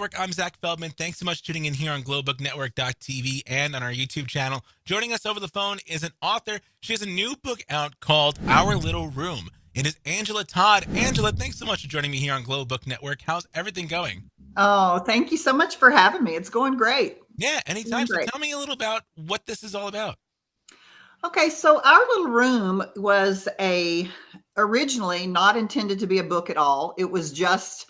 Network. I'm Zach Feldman. Thanks so much for tuning in here on globalbooknetwork.tv and on our YouTube channel. Joining us over the phone is an author. She has a new book out called Our Little Room. It is Angela Todd. Angela, thanks so much for joining me here on Global Book Network. How's everything going? Oh, thank you so much for having me. It's going great. Yeah, Doing anytime. So great. tell me a little about what this is all about. Okay, so Our Little Room was a originally not intended to be a book at all. It was just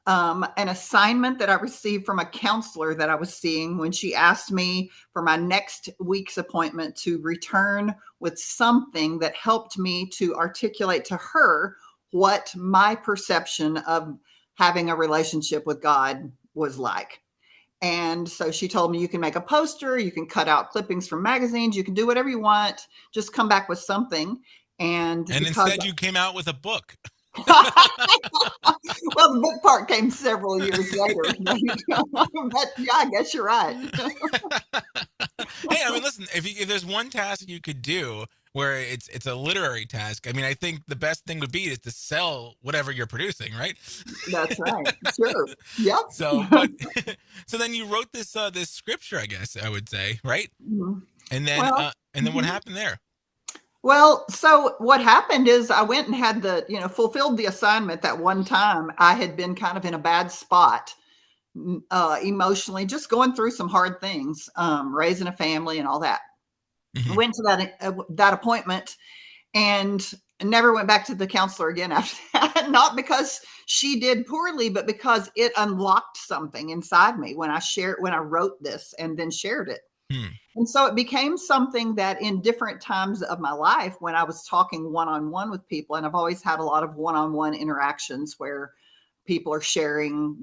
an assignment that I received from a counselor that I was seeing when she asked me for my next week's appointment to return with something that helped me to articulate to her what my perception of having a relationship with God was like. And so she told me, you can make a poster, you can cut out clippings from magazines, you can do whatever you want, just come back with something. And And because, instead, you came out with a book. well, the book part came several years later, but yeah, I guess you're right. Hey, I mean, listen, if there's one task you could do where it's a literary task, I mean, I think the best thing would be is to sell whatever you're producing, right? That's right. Sure. Yep. So, but so then you wrote this scripture, I guess I would say, right? Mhm. And Well, and then what mhm. happened there? Well, so what happened is I went and had fulfilled the assignment that one time. I had been kind of in a bad spot emotionally, just going through some hard things, raising a family and all that. I Hmm. went to that appointment and never went back to the counselor again after that. Not because she did poorly, but because it unlocked something inside me when I wrote this and then shared it. Hmm. And so it became something that in different times of my life, when I was talking one on one with people, and I've always had a lot of one on one interactions where people are sharing,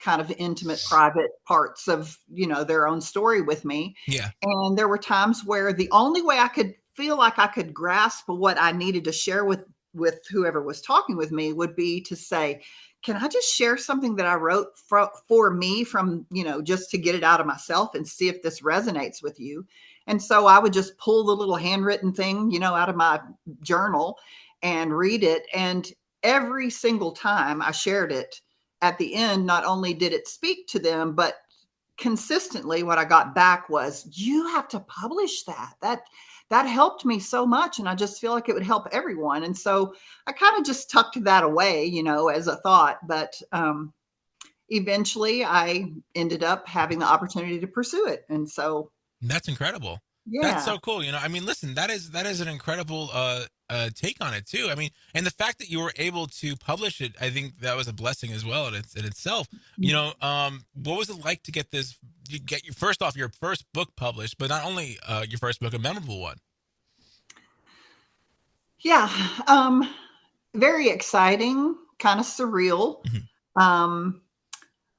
kind of intimate, private parts of, their own story with me. Yeah. And there were times where the only way I could feel like I could grasp what I needed to share with whoever was talking with me would be to say, can I just share something that I wrote for me from, just to get it out of myself and see if this resonates with you? And so I would just pull the little handwritten thing, out of my journal and read it. And every single time I shared it, at the end, not only did it speak to them, but consistently what I got back was, you have to publish that. That helped me so much, and I just feel like it would help everyone. And so I kind of just tucked that away, as a thought. But eventually I ended up having the opportunity to pursue it. And so, That's incredible. That's yeah. so cool. I mean, listen, that is an incredible take on it too. I mean, and the fact that you were able to publish it, I think that was a blessing as well in itself. What was it like to get this? You get your first off your first book published, but not only your first book, a memorable one. Yeah. Very exciting, kind of surreal. Mhm. Um,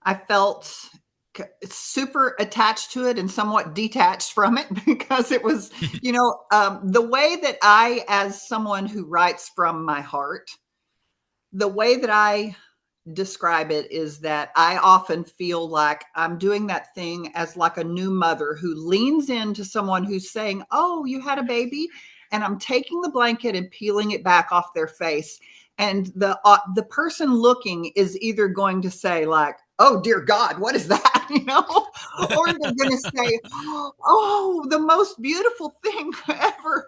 I felt super attached to it and somewhat detached from it because it was, the way that as someone who writes from my heart, the way that I describe it is that I often feel like I'm doing that thing as like a new mother who leans into someone who's saying, "Oh, you had a baby," and I'm taking the blanket and peeling it back off their face. And the person looking is either going to say like, "Oh dear God, what is that?" Or they're going to say, "Oh, the most beautiful thing ever."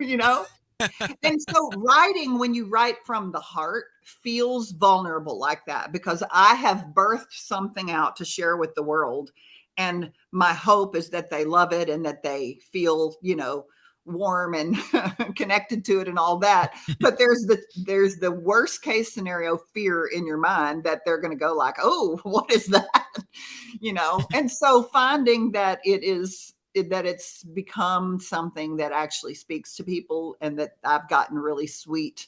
And so writing, when you write from the heart, feels vulnerable like that because I have birthed something out to share with the world. And my hope is that they love it and that they feel, warm and connected to it and all that. But there's the worst case scenario fear in your mind that they're going to go like, "Oh, what is that?" And so finding that it's become something that actually speaks to people and that I've gotten really sweet,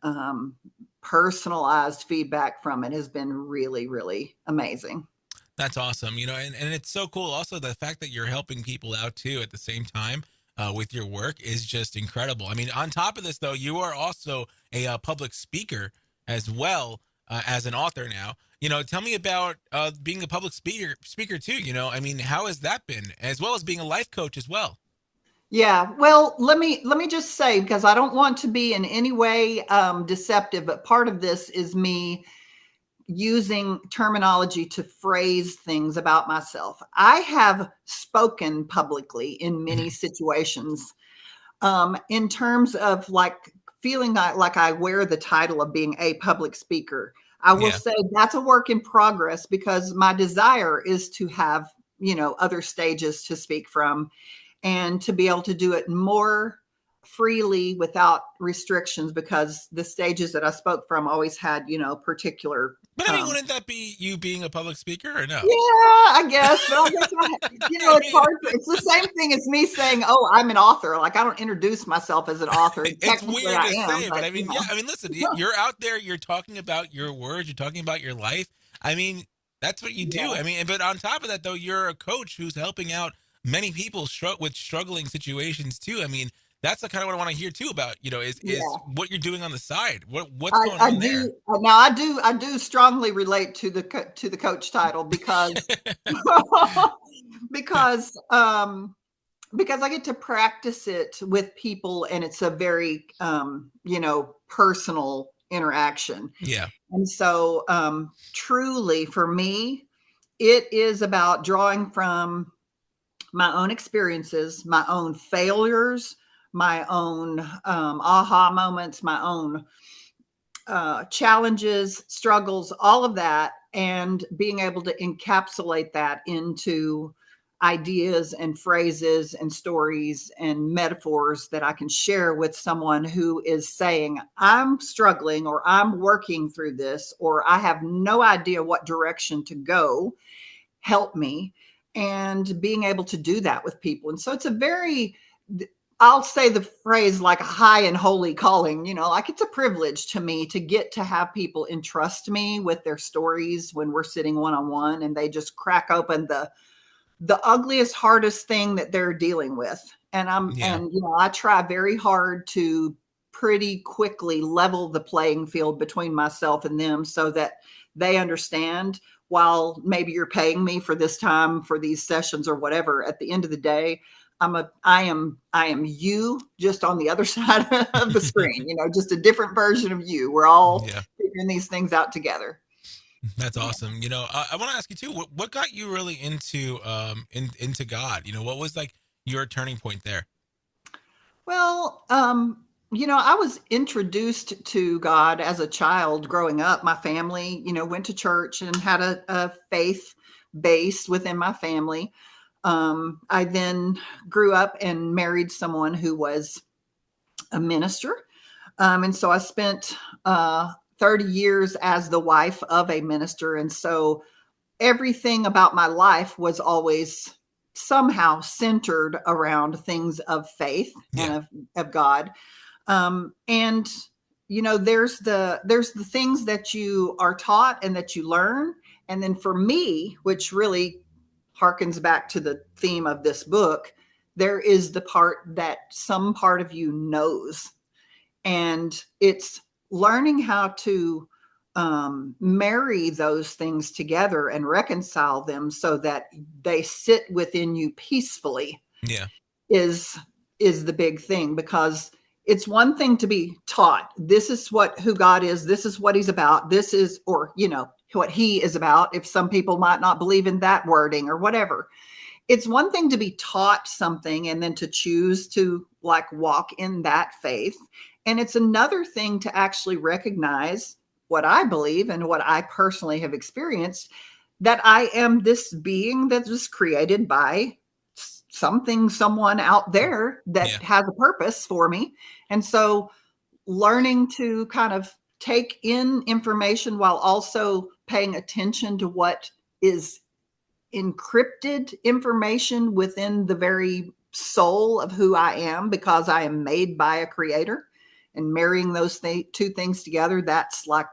um, personalized feedback from it has been really, really amazing. That's awesome. And it's so cool. Also, the fact that you're helping people out too at the same time with your work is just incredible. I mean, on top of this, though, you are also a public speaker as well as an author now. Tell me about being a public speaker too. I mean, how has that been, as well as being a life coach as well? Yeah, well, let me just say, because I don't want to be in any way deceptive, but part of this is me using terminology to phrase things about myself. I have spoken publicly in many situations, in terms of like feeling like I wear the title of being a public speaker. I will Yeah. say that's a work in progress because my desire is to have, other stages to speak from and to be able to do it more freely without restrictions, because the stages that I spoke from always had, particular. But I mean, wouldn't that be you being a public speaker or no? Yeah, I guess, but I guess I it's mean, hard. It's the same thing as me saying, "Oh, I'm an author." Like I don't introduce myself as an author. it's Technically, weird I to am, say, but but I mean, yeah, I mean, listen, you're out there, you're talking about your words, you're talking about your life. I mean, that's what you do. yeah, I mean, but on top of that, though, you're a coach who's helping out many people with struggling situations too. I mean, that's the kind of what I want to hear too about. Is yeah. what you're doing on the side. What's I, going I on there? do now. I do strongly relate to the coach title because because because I get to practice it with people, and it's a very personal interaction. Yeah, And so, truly, for me, it is about drawing from my own experiences, my own failures, my own aha moments, my own challenges, struggles, all of that, and being able to encapsulate that into ideas and phrases and stories and metaphors that I can share with someone who is saying, I'm struggling, or I'm working through this, or I have no idea what direction to go. Help me. And being able to do that with people. And so it's a very, I'll say the phrase like a high and holy calling, like it's a privilege to me to get to have people entrust me with their stories when we're sitting one on one, and they just crack open the ugliest, hardest thing that they're dealing with. And yeah, I try very hard to pretty quickly level the playing field between myself and them so that they understand, while maybe you're paying me for this time for these sessions or whatever, at the end of the day, I am you, just on the other side of the screen, just a different version of you. We're all yeah. figuring these things out together. That's Yeah. awesome. I want to ask you too. What got you really into God? What was like your turning point there? Well, I was introduced to God as a child growing up. My family, went to church and had a faith base within my family. I then grew up and married someone who was a minister. And so I spent 30 years as the wife of a minister. And so everything about my life was always somehow centered around things of faith and Yeah, of God. And there's the things that you are taught and that you learn. And then for me, which really harkens back to the theme of this book, there is the part that some part of you knows, and it's learning how to marry those things together and reconcile them so that they sit within you peacefully yeah, is is the big thing. Because it's one thing to be taught, this is who God is, this is what he's about, this is, or what he is about, if some people might not believe in that wording or whatever. It's one thing to be taught something and then to choose to like walk in that faith. And it's another thing to actually recognize what I believe and what I personally have experienced, that I am this being that was created by something, someone out there that yeah, has a purpose for me. And so learning to kind of take in information while also paying attention to what is encrypted information within the very soul of who I am, because I am made by a creator, and marrying those two things together, that's like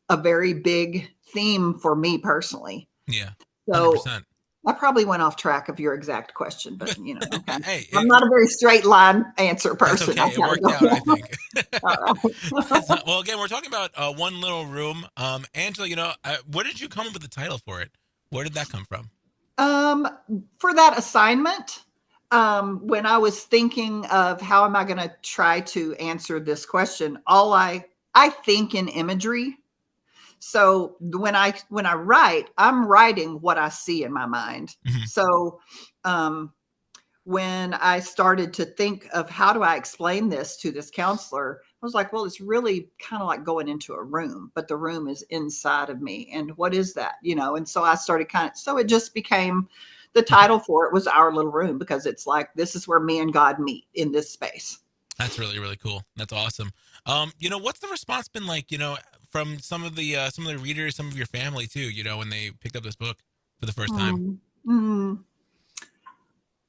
a very big theme for me personally. yeah. hundred So percent. I probably went off track of your exact question, but okay. Hey, I'm not a very straight line answer that's person. I okay. It kind of worked out, I go. think. All right. Well, again, we're talking about one little room. Angela, where did you come up with the title for it? Where did that come from? Um, for that assignment, when I was thinking of how am I going to try to answer this question, I think in imagery. So when I write, I'm writing what I see in my mind. Mhm. So when I started to think of how do I explain this to this counselor, I was like, well, it's really kind of like going into a room, but the room is inside of me. And what is that? And so I started so it just became the title for it was Our Little Room, because it's like, this is where me and God meet in this space. That's really, really cool. That's awesome. What's the response been like, from some of the readers, some of your family too, when they picked up this book for the first time? Mm. Mm.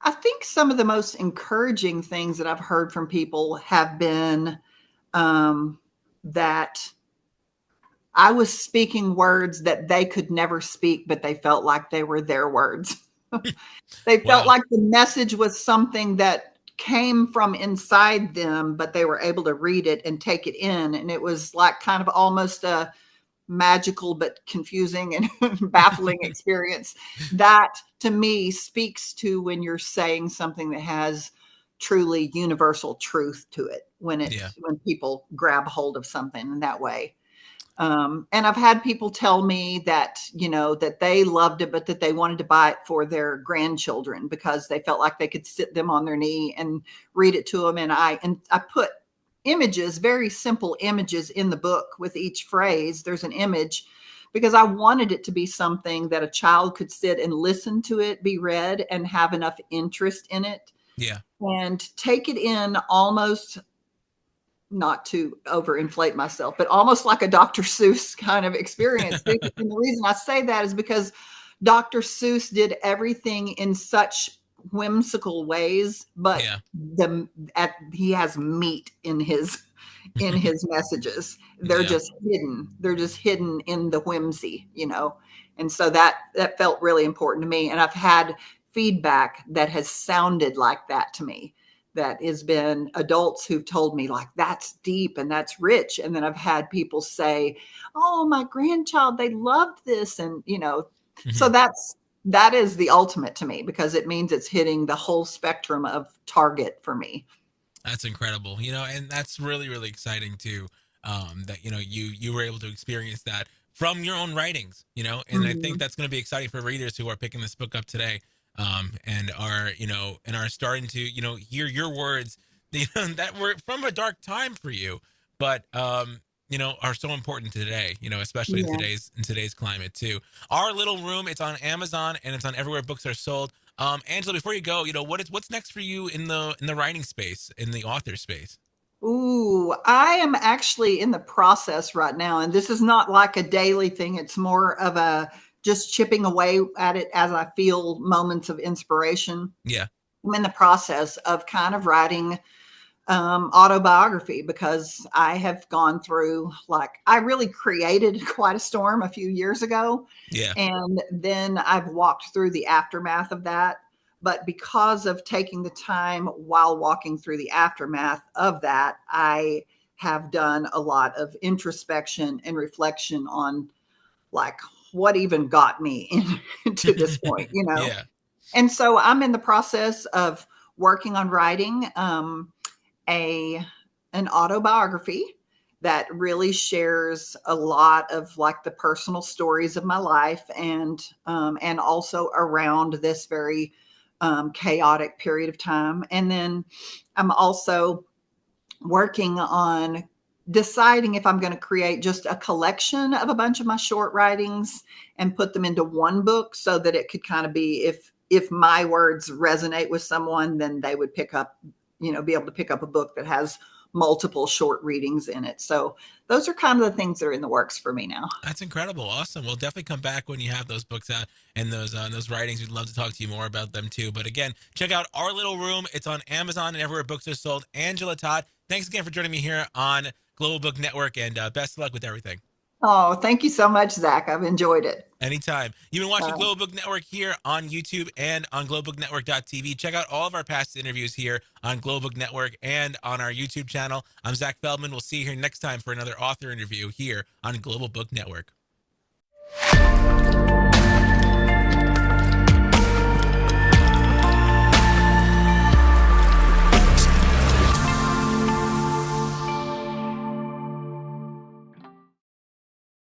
I think some of the most encouraging things that I've heard from people have been that I was speaking words that they could never speak, but they felt like they were their words. They felt Wow. like the message was something that came from inside them, but they were able to read it and take it in. And it was like kind of almost a magical but confusing and baffling experience that to me speaks to when you're saying something that has truly universal truth to it, Yeah. when people grab hold of something in that way. And I've had people tell me that, that they loved it, but that they wanted to buy it for their grandchildren because they felt like they could sit them on their knee and read it to them. And I put images, very simple images in the book with each phrase. There's an image because I wanted it to be something that a child could sit and listen to it be read and have enough interest in it Yeah. and take it in almost, not to overinflate myself, but almost like a Dr. Seuss kind of experience. And the reason I say that is because Dr. Seuss did everything in such whimsical ways, but Yeah. he has meat in his messages. They're Yeah. just hidden. They're just hidden in the whimsy. And so that felt really important to me. And I've had feedback that has sounded like that to me, that has been adults who've told me like, that's deep and that's rich. And then I've had people say, oh, my grandchild, they loved this. And, so Mhm. that is the ultimate to me, because it means it's hitting the whole spectrum of target for me. That's incredible, and that's really, really exciting too. That you were able to experience that from your own writings, and I think Mhm. that's going to be exciting for readers who are picking this book up today, and are starting to hear your words, that were from a dark time for you, but are so important today, especially in Yeah. today's climate too. Our Little Room, it's on Amazon and it's on everywhere books are sold. Angela, before you go, what's next for you in the writing space, in the author space? Ooh, I am actually in the process right now, and this is not like a daily thing. It's more of a just chipping away at it as I feel moments of inspiration. Yeah. I'm in the process of kind of writing autobiography, because I have gone through, like, I really created quite a storm a few years ago. Yeah. And then I've walked through the aftermath of that. But because of taking the time while walking through the aftermath of that, I have done a lot of introspection and reflection on, like, what even got me into this point. Yeah. And so I'm in the process of working on writing a an autobiography that really shares a lot of, like, the personal stories of my life, and also around this very chaotic period of time. And then I'm also working on deciding if I'm going to create just a collection of a bunch of my short writings and put them into one book, so that it could kind of be, if my words resonate with someone, then they would be able to pick up a book that has multiple short readings in it. So those are kind of the things that are in the works for me now. That's incredible. Awesome. We'll definitely come back when you have those books out and those writings. We'd love to talk to you more about them too. But again, check out Our Little Room. It's on Amazon and everywhere books are sold. Angela Todd, thanks again for joining me here on Global Book Network, and best of luck with everything. Oh, thank you so much, Zach. I've enjoyed it. Anytime. You've been watching Uh, Global Book Network here on YouTube and on globalbooknetwork.tv. Check out all of our past interviews here on Global Book Network and on our YouTube channel. I'm Zach Feldman. We'll see you here next time for another author interview here on Global Book Network.